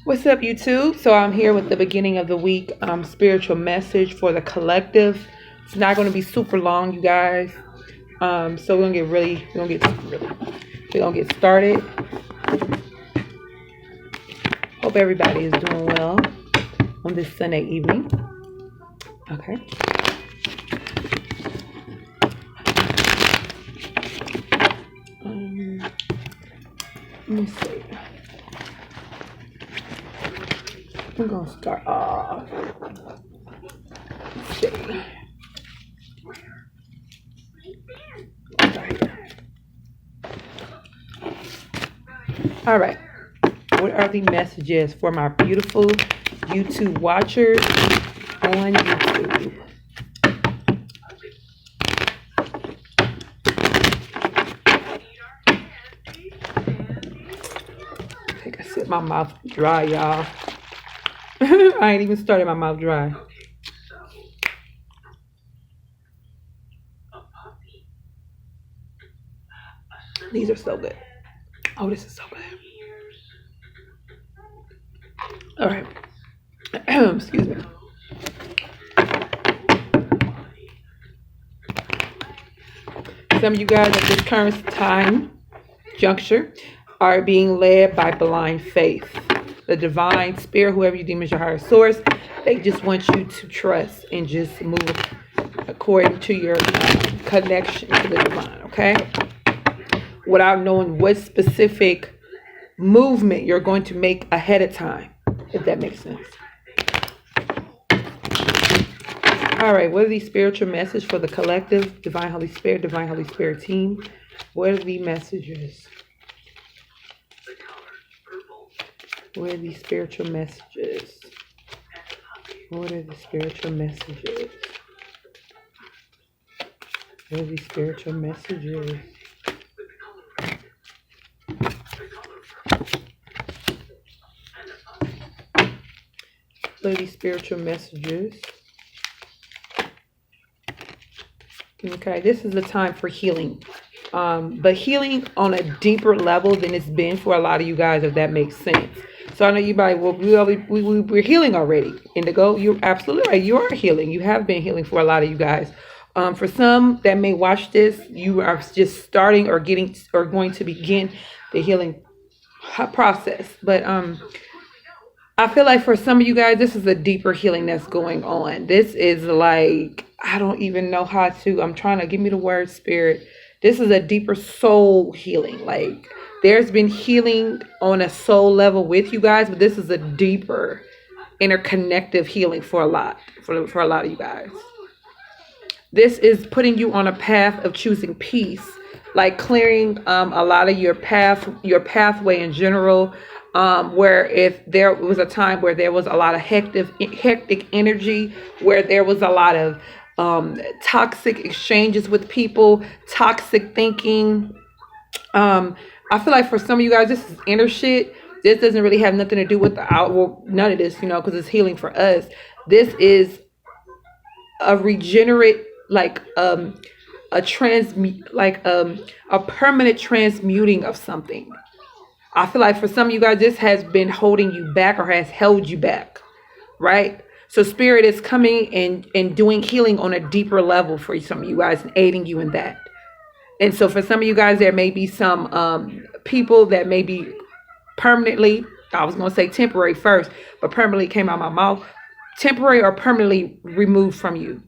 What's up, YouTube? So I'm here with the beginning of the week spiritual message for the collective. It's not going to be super long, you guys. So we're gonna get started. Hope everybody is doing well on this Sunday evening. Okay. Let me see. We're gonna start off. Let's see. All right. What are the messages for my beautiful YouTube watchers on YouTube? Take a sip. My mouth dry, y'all. I ain't even started. My mouth dry. These are so good. Oh, this is so good. All right. Excuse me. Some of you guys at this current time juncture are being led by blind faith. The divine spirit, whoever you deem as your higher source, they just want you to trust and just move according to your connection to the divine, okay? Without knowing what specific movement you're going to make ahead of time, if that makes sense. All right, what are the spiritual messages for the collective, Divine Holy Spirit team? What are the messages? What are the spiritual messages? What are the spiritual messages? What are the spiritual messages? What are the spiritual messages? Okay, this is the time for healing. But healing on a deeper level than it's been for a lot of you guys, if that makes sense. So I know you're like, well, we're healing already. Indigo, you're absolutely right. You are healing. You have been healing for a lot of you guys. For some that may watch this, you are just starting or going to begin the healing process. But I feel like for some of you guys, this is a deeper healing that's going on. This is like, I don't even know how to, I'm trying to give me the word, spirit. This is a deeper soul healing. Like, there's been healing on a soul level with you guys, but this is a deeper interconnective healing for a lot of you guys. This is putting you on a path of choosing peace, like clearing a lot of your pathway in general. Where if there was a time where there was a lot of hectic energy, where there was a lot of toxic exchanges with people, toxic thinking. I feel like for some of you guys, this is inner shit. This doesn't really have nothing to do with the outward, none of this, because it's healing for us. This is a regenerate, like a permanent transmuting of something. I feel like for some of you guys, this has been holding you back or has held you back, right? So spirit is coming and doing healing on a deeper level for some of you guys and aiding you in that. And so for some of you guys, there may be some people that may be permanently, I was going to say temporary first, but permanently came out of my mouth, temporary or permanently removed from you.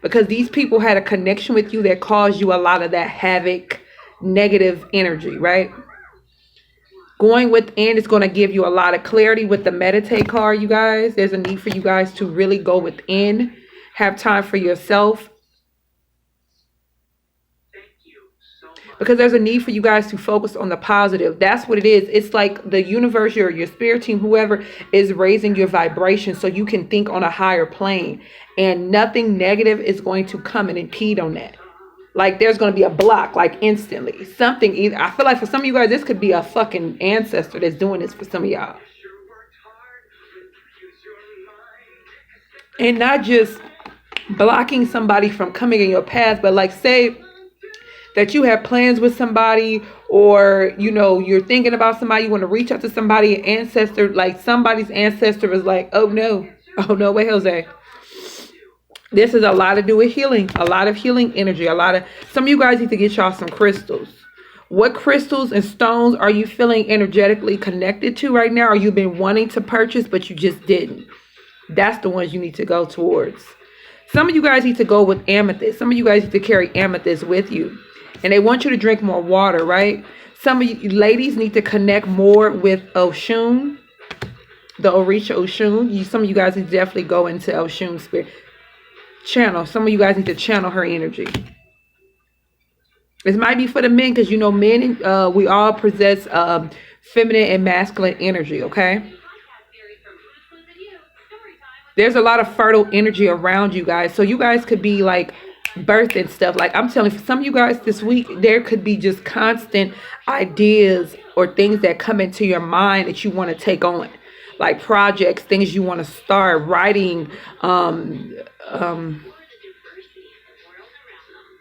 Because these people had a connection with you that caused you a lot of that havoc, negative energy, right? Going within is going to give you a lot of clarity with the meditate card, you guys. There's a need for you guys to really go within, have time for yourself. Because there's a need for you guys to focus on the positive. That's what it is. It's like the universe, your spirit team, whoever is raising your vibration so you can think on a higher plane. And nothing negative is going to come and impede on that. Like there's going to be a block, like instantly. Something either. I feel like for some of you guys, this could be a fucking ancestor that's doing this for some of y'all. And not just blocking somebody from coming in your path, but like say that you have plans with somebody, or you're thinking about somebody, you want to reach out to somebody, an ancestor, like somebody's ancestor is like, oh no way, Jose. This is a lot to do with healing, a lot of healing energy, some of you guys need to get y'all some crystals. What crystals and stones are you feeling energetically connected to right now, or you've been wanting to purchase but you just didn't? That's the ones you need to go towards. Some of you guys need to go with amethyst. Some of you guys need to carry amethyst with you. And they want you to drink more water, right? Some of you ladies need to connect more with Oshun, the Orisha Oshun. Some of you guys need to definitely go into Oshun spirit. Channel. Some of you guys need to channel her energy. This might be for the men, because men, we all possess feminine and masculine energy, okay? There's a lot of fertile energy around you guys. So you guys could be like birth and stuff. Like I'm telling you, for some of you guys this week, there could be just constant ideas or things that come into your mind that you want to take on. Like projects, things you want to start writing.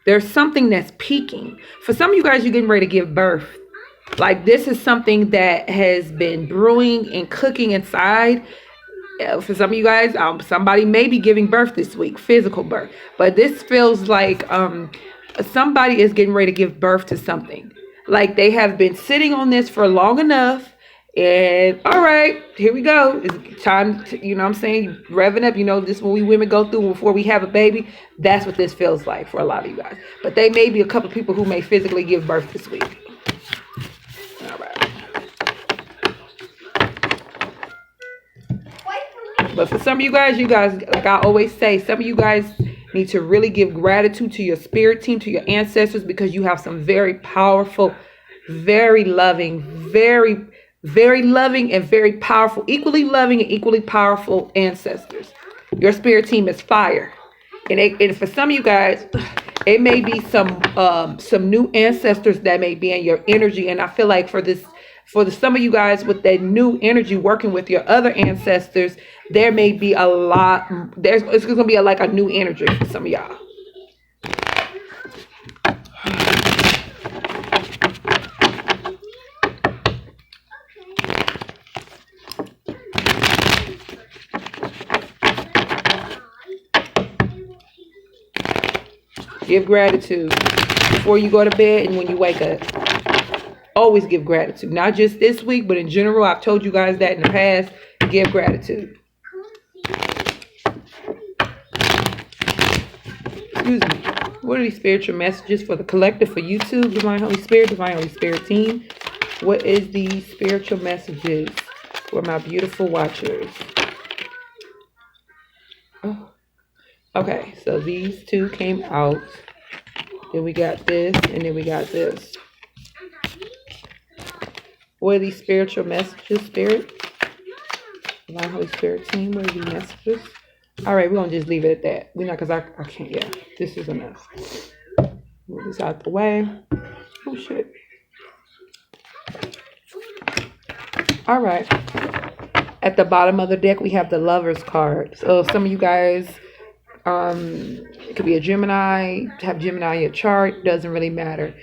There's something that's peaking. For some of you guys, you're getting ready to give birth. Like this is something that has been brewing and cooking inside. For some of you guys, somebody may be giving birth this week, physical birth. But this feels like somebody is getting ready to give birth to something. Like they have been sitting on this for long enough. And all right, here we go. It's time to, I'm saying, revving up. This is what we women go through before we have a baby. That's what this feels like for a lot of you guys. But they may be a couple of people who may physically give birth this week. All right. But for some of you guys, like I always say, some of you guys need to really give gratitude to your spirit team, to your ancestors, because you have some very powerful, very loving, very loving and very powerful, equally loving and equally powerful ancestors. Your spirit team is fire. And for some of you guys, it may be some new ancestors that may be in your energy. And I feel like for some of you guys with that new energy working with your other ancestors, there may be a lot. It's going to be like a new energy for some of y'all. Give gratitude before you go to bed and when you wake up. Always give gratitude. Not just this week, but in general. I've told you guys that in the past. Give gratitude. Excuse me. What are these spiritual messages for the collective, for YouTube, Divine Holy Spirit, Divine Holy Spirit team? What is the spiritual messages for my beautiful watchers? Oh. Okay, so these two came out. Then we got this, and then we got this. What are these spiritual messages, Spirit? Divine Holy Spirit team, what are these messages? All right, we're going to just leave it at that. We're not, because I can't, yeah, this is enough. Move this out the way. Oh, shit. All right. At the bottom of the deck, we have the Lover's card. So some of you guys... it could be a Gemini, have Gemini in your chart, doesn't really matter.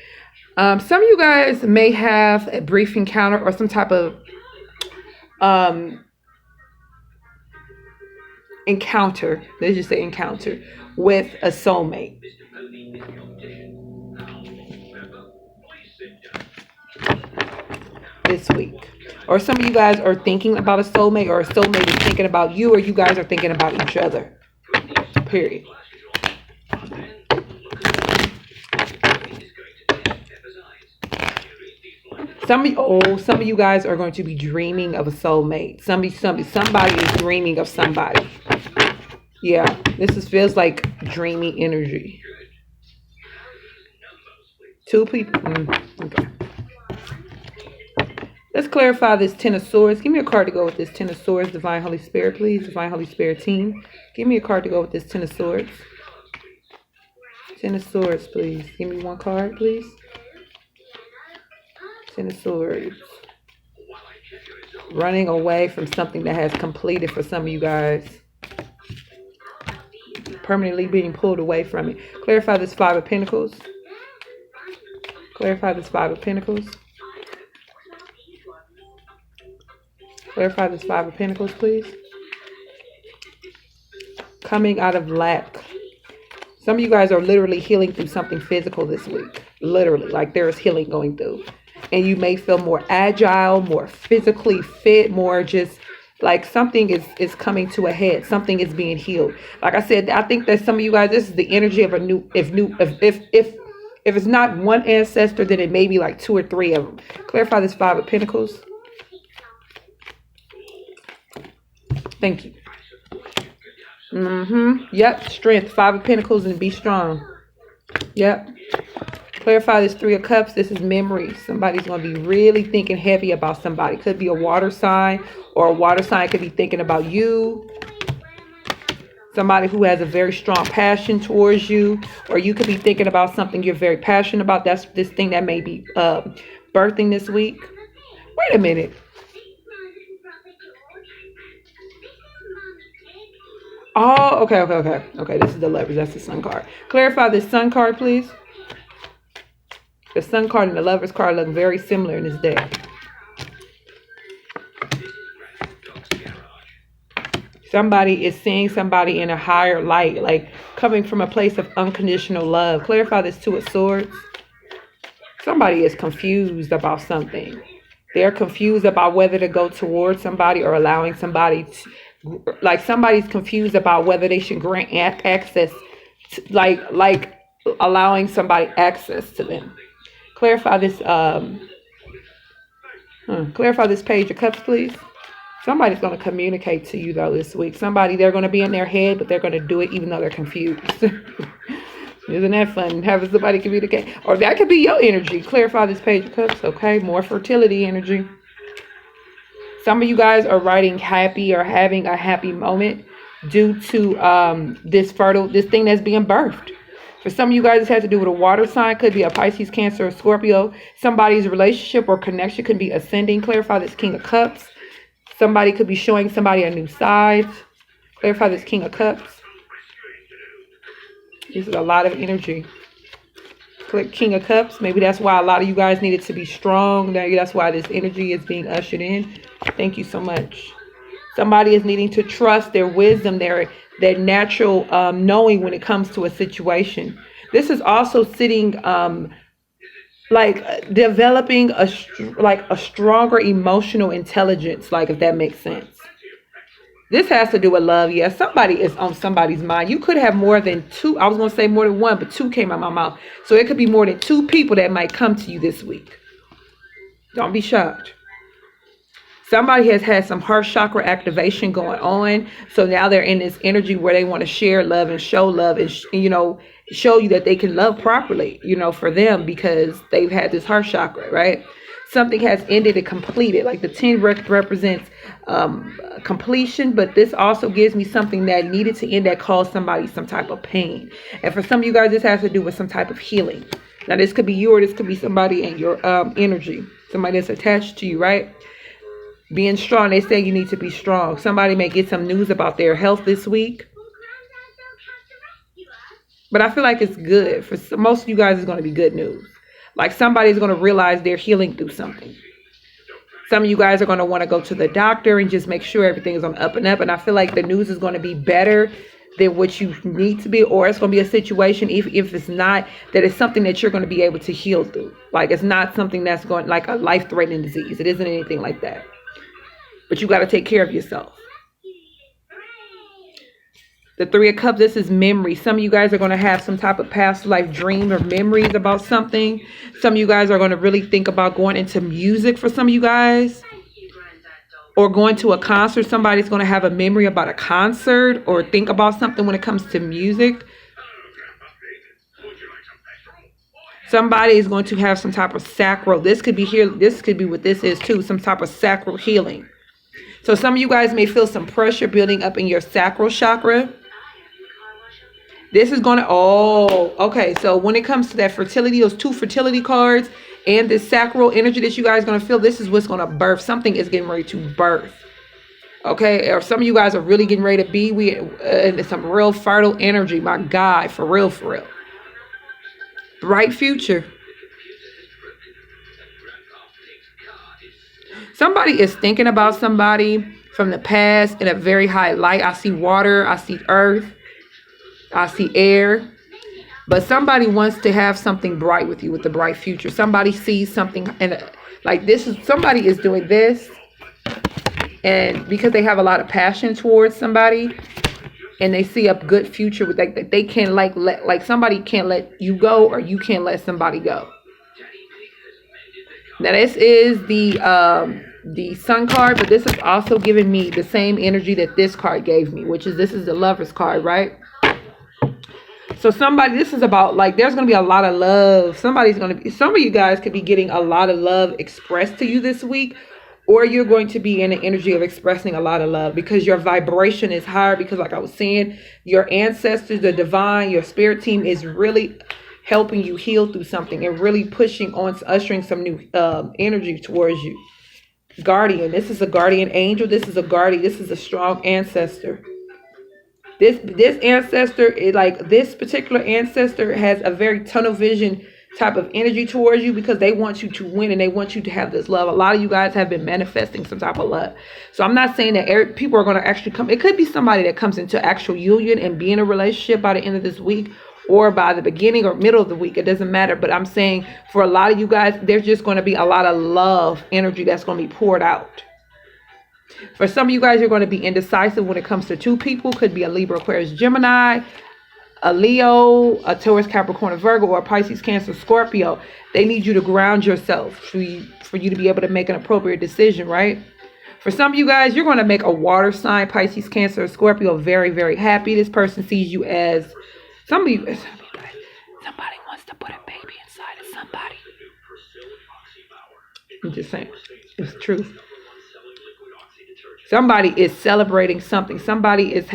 Some of you guys may have a brief encounter or some type of encounter, let's just say encounter, with a soulmate. This week. Or some of you guys are thinking about a soulmate, or a soulmate is thinking about you, or you guys are thinking about each other. Period. Some of you guys are going to be dreaming of a soulmate. Somebody is dreaming of somebody. Yeah, feels like dreamy energy. Two people. Okay. Let's clarify this Ten of Swords. Give me a card to go with this Ten of Swords, Divine Holy Spirit, please. Divine Holy Spirit team. Give me a card to go with this Ten of Swords. Ten of Swords, please. Give me one card, please. Ten of Swords. Running away from something that has completed for some of you guys. Permanently being pulled away from it. Clarify this Five of Pentacles. Clarify this Five of Pentacles. Clarify this Five of Pentacles, please. Coming out of lack. Some of you guys are literally healing through something physical this week. Literally, like there is healing going through. And you may feel more agile, more physically fit, more just like something is coming to a head. Something is being healed. Like I said, I think that some of you guys, this is the energy of a new, if it's not one ancestor, then it may be like two or three of them. Clarify this Five of Pentacles. Thank you. Yep. Strength. Five of Pentacles and be strong. Yep. Clarify this Three of Cups. This is memory. Somebody's going to be really thinking heavy about somebody. Could be a water sign, or a water sign could be thinking about you. Somebody who has a very strong passion towards you, or you could be thinking about something you're very passionate about. That's this thing that may be birthing this week. Wait a minute. Oh, okay. This is the Lovers. That's the Sun card. Clarify this Sun card, please. The Sun card and the Lovers card look very similar in this deck. Somebody is seeing somebody in a higher light, like coming from a place of unconditional love. Clarify this Two of Swords. Somebody is confused about something. They're confused about whether to go towards somebody or allowing somebody to, like somebody's confused about whether they should grant access to, like allowing somebody access to them. Clarify this clarify this Page of Cups, please. Somebody's going to communicate to you though this week. Somebody, they're going to be in their head, but they're going to do it even though they're confused. Isn't that fun? Having somebody communicate. Or that could be your energy. Clarify this Page of Cups. Okay, more fertility energy. Some of you guys are writing happy or having a happy moment due to this thing that's being birthed. For some of you guys, this has to do with a water sign. Could be a Pisces, Cancer, or Scorpio. Somebody's relationship or connection could be ascending. Clarify this King of Cups. Somebody could be showing somebody a new side. Clarify this King of Cups. This is a lot of energy. Click King of Cups. Maybe that's why a lot of you guys needed to be strong. Maybe that's why this energy is being ushered in. Thank you so much. Somebody is needing to trust their wisdom, their natural knowing when it comes to a situation. This is also sitting like developing a stronger emotional intelligence, like if that makes sense. This has to do with love. Yes, somebody is on somebody's mind. You could have more than two. I was going to say more than one, but two came out of my mouth. So it could be more than two people that might come to you this week. Don't be shocked. Somebody has had some heart chakra activation going on. So now they're in this energy where they want to share love and show love and, show you that they can love properly, for them because they've had this heart chakra, right? Something has ended and completed. Like the 10 represents completion, but this also gives me something that needed to end that caused somebody some type of pain. And for some of you guys, this has to do with some type of healing. Now, this could be you or this could be somebody in your energy, somebody that's attached to you, right? Being strong, they say you need to be strong. Somebody may get some news about their health this week. But I feel like it's good. For most of you guys, it's going to be good news. Like somebody's going to realize they're healing through something. Some of you guys are going to want to go to the doctor and just make sure everything is on the up and up. And I feel like the news is going to be better than what you need to be. Or it's going to be a situation, if it's not, that it's something that you're going to be able to heal through. Like it's not something that's going like a life-threatening disease. It isn't anything like that. But you got to take care of yourself. The Three of Cups, this is memory. Some of you guys are going to have some type of past life dream or memories about something. Some of you guys are going to really think about going into music for some of you guys. Or going to a concert. Somebody's going to have a memory about a concert or think about something when it comes to music. Somebody is going to have some type of sacral. This could be here. This could be what this is too. Some type of sacral healing. So some of you guys may feel some pressure building up in your sacral chakra. This is going to, okay. So when it comes to that fertility, those two fertility cards and this sacral energy that you guys are going to feel, this is what's going to birth. Something is getting ready to birth. Okay. Or some of you guys are really getting ready to be with some real fertile energy. My God, for real, for real. Bright future. Somebody is thinking about somebody from the past in a very high light. I see water, I see earth, I see air. But somebody wants to have something bright with you, with the bright future. Somebody sees something, and like this is, somebody is doing this, and because they have a lot of passion towards somebody, and they see a good future with, like, they can't like somebody can't let you go, or you can't let somebody go. Now this is the Sun card, but this is also giving me the same energy that this card gave me, which is, this is the Lovers card, right? So somebody, this is about, like, there's going to be a lot of love. Some of you guys could be getting a lot of love expressed to you this week, or you're going to be in the energy of expressing a lot of love because your vibration is higher. Because like I was saying, your ancestors, the divine, your spirit team is really helping you heal through something and really pushing on, ushering some new energy towards you. Guardian, this is a guardian angel. This is a guardian. This is a strong ancestor. This ancestor is like, this particular ancestor has a very tunnel vision type of energy towards you because they want you to win and they want you to have this love. A lot of you guys have been manifesting some type of love. So I'm not saying that people are going to actually come. It could be somebody that comes into actual union and be in a relationship by the end of this week, or by the beginning or middle of the week. It doesn't matter. But I'm saying for a lot of you guys, there's just going to be a lot of love energy that's going to be poured out. For some of you guys, you're going to be indecisive when it comes to two people. Could be a Libra, Aquarius, Gemini, a Leo, a Taurus, Capricorn, Virgo, or a Pisces, Cancer, Scorpio. They need you to ground yourself for you to be able to make an appropriate decision, right? For some of you guys, you're going to make a water sign, Pisces, Cancer, Scorpio, very, very happy. This person sees you as, some of you guys, somebody wants to put a baby inside of somebody. I'm just saying, it's truth. Somebody is celebrating something. Somebody is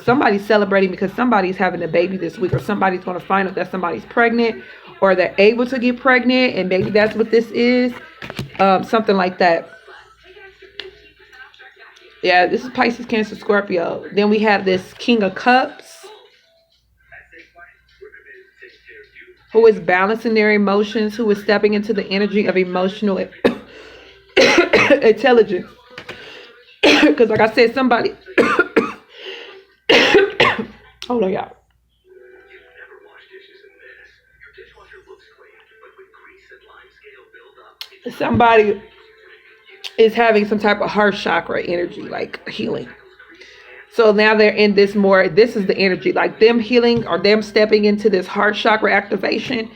somebody's celebrating because somebody's having a baby this week, or somebody's going to find out that somebody's pregnant, or they're able to get pregnant, and maybe that's what this is. Something like that. Yeah, this is Pisces, Cancer, Scorpio. Then we have this King of Cups, who is balancing their emotions, who is stepping into the energy of emotional intelligence. Because like I said, somebody hold on, y'all. Somebody is having some type of heart chakra energy, like healing. So now they're in this more, this is the energy, like them healing or them stepping into this heart chakra activation.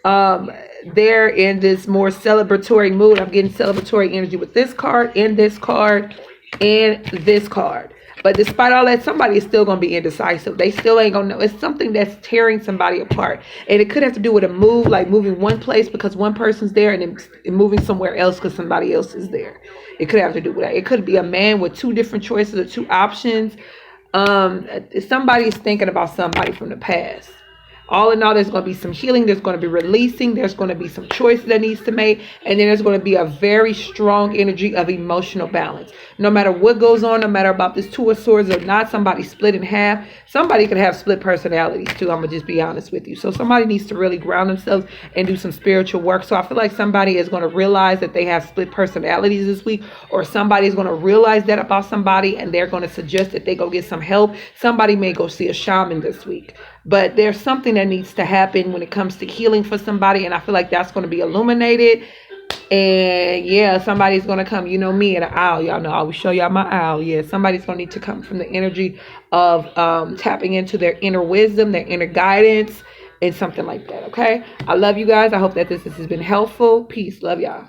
They're in this more celebratory mood. I'm getting celebratory energy with this card, and this card, and this card. But despite all that, somebody is still going to be indecisive. They still ain't going to know. It's something that's tearing somebody apart. And it could have to do with a move, like moving one place because one person's there, and then moving somewhere else because somebody else is there. It could have to do with that. It could be a man with two different choices or two options. Somebody's thinking about somebody from the past. All in all, there's going to be some healing. There's going to be releasing. There's going to be some choices that needs to make. And then there's going to be a very strong energy of emotional balance. No matter what goes on, no matter about this Two of Swords or not, somebody split in half. Somebody could have split personalities too. I'm going to just be honest with you. So somebody needs to really ground themselves and do some spiritual work. So I feel like somebody is going to realize that they have split personalities this week. Or somebody is going to realize that about somebody, and they're going to suggest that they go get some help. Somebody may go see a shaman this week. But there's something that needs to happen when it comes to healing for somebody. And I feel like that's going to be illuminated. And yeah, somebody's going to come. You know me and an owl. Y'all know I always show y'all my owl. Yeah, somebody's going to need to come from the energy of tapping into their inner wisdom, their inner guidance, and something like that. Okay. I love you guys. I hope that this has been helpful. Peace. Love y'all.